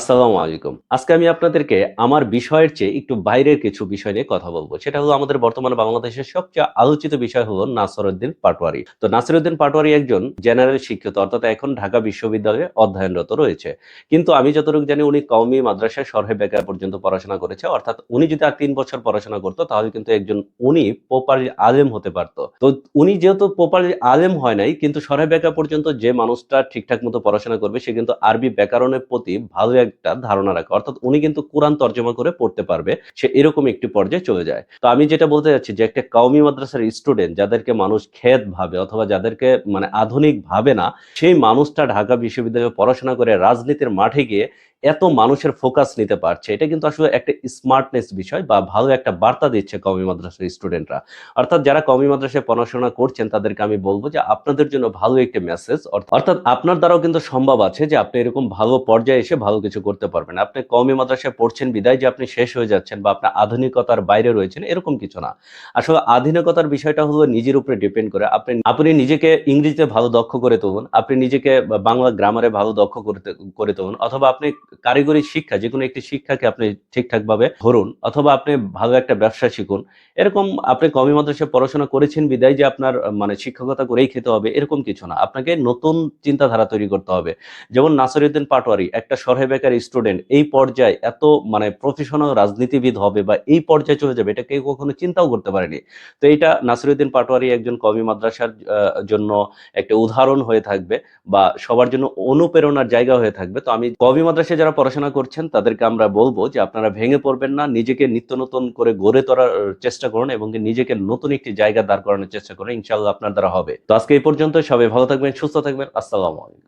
আসসালামু আলাইকুম। আজকে আমি আপনাদেরকে আমার বিষয়ের চেয়ে একটু বাইরের কিছু বিষয় নিয়ে কথা বলব। সেটা হলো আমাদের বর্তমানে বাংলাদেশের সবচেয়ে আলোচিত বিষয় হলো নাসিরউদ্দিন পাটোয়ারি। তো নাসিরউদ্দিন পাটোয়ারি একজন জেনারেল শিক্ষিত অর্থাৎ এখন ঢাকা বিশ্ববিদ্যালয়ে অধ্যয়নরত রয়েছে। কিন্তু আমি যতটুকু জানি উনি কওমি মাদ্রাসায় শরহে বেকার পর্যন্ত পড়াশোনা করেছে। অর্থাৎ উনি যদি আর ৩ বছর পড়াশোনা করত তাহলে কিন্তু উনি প্রপারলি আলেম হতে পারত। তো উনি যেহেতু প্রপারলি আলেম হয় নাই কিন্তু শরহে বেকার পর্যন্ত যে মানুষটা ঠিকঠাক মতো পড়াশোনা করবে সে কিন্তু আরবি ব্যাকরণের প্রতি ভালো একটা ধারণা রাখে। অর্থাৎ উনি কিন্তু কোরআন তর্জমা করে পড়তে পারবে। সে এরকম একটি পর্যায়ে চলে যায়। তো আমি যেটা বলতে চাচ্ছি যে একটা কওমি মাদ্রাসার স্টুডেন্ট যাদেরকে মানুষ খেত ভাবে অথবা যাদেরকে মানে আধুনিক ভাবে না, সেই মানুষটা ঢাকা বিশ্ববিদ্যালয়ে পড়াশোনা করে রাজনীতির মাঠে গিয়ে এত মানুষের ফোকাস নিতে পারছে। এটা কিন্তু আসলে একটা স্মার্টনেস বিষয় বা ভালো একটা বার্তা দিচ্ছে কওমি মাদ্রাসার স্টুডেন্টরা। অর্থাৎ যারা কওমি মাদ্রাসায় পড়াশোনা করছেন তাদেরকে আমি বলব যে আপনাদের জন্য ভালো একটি মেসেজ। অর্থাৎ আপনার দ্বারাও কিন্তু সম্ভব আছে যে আপনি এরকম ভালো পর্যায়ে এসে ভালো কিছু করতে পারবেন। আপনি কওমি মাদ্রাসায় পড়ছেন বিধায় যে আপনি শেষ হয়ে যাচ্ছেন বা আপনি আধুনিকতার বাইরে রয়েছেন এরকম কিছু না। আসলে আধুনিকতার বিষয়টা হলো নিজের উপরে ডিপেন্ড করে। আপনি নিজেকে ইংরেজিতে ভালো দক্ষ করে তুলুন। আপনি নিজেকে বাংলা গ্রামারে ভালো দক্ষ করে তুলুন। অথবা আপনি কারিগরি শিক্ষা যেকোনো একটি শিক্ষাকে আপনি ঠিকঠাকভাবে ধরুন। অথবা আপনি ভালো একটা ব্যবসা শিখুন। এরকম আপনি কওমি মাদ্রাসায় পড়াশোনা করেছেন বিধায় যে আপনার মানে শিক্ষকতা করেই খেতে হবে এরকম কিছু না। আপনাকে নতুন চিন্তাধারা তৈরি করতে হবে। যেমন নাসিরউদ্দিন পাটোয়ারি একটা শরহে বেকার স্টুডেন্ট এই পর্যায়ে এত মানে প্রফেশনাল রাজনীতিবিদ হবে বা এই পর্যায়ে চলে যাবে এটা কেউ কখনো চিন্তাও করতে পারেনি। তো এইটা নাসিরউদ্দিন পাটোয়ারি একজন কওমি মাদ্রাসার জন্য একটা উদাহরণ হয়ে থাকবে বা সবার জন্য অনুপ্রেরণার জায়গা হয়ে থাকবে। তো আমি কওমি মাদ্রাসায় যারা পড়াশোনা করছেন তাদেরকে আমরা বলব যে আপনারা ভেঙে পড়বেন না। নিজেকে নিত্য নতুন করে গড়ে তোলার চেষ্টা করুন এবং নিজেকে নতুন একটি জায়গা দাঁড় করানোর চেষ্টা করুন। ইনশাআল্লাহ আপনার দ্বারা হবে। তো আজকে এই পর্যন্ত সবাই ভালো থাকবেন, সুস্থ থাকবেন। আসসালামু আলাইকুম।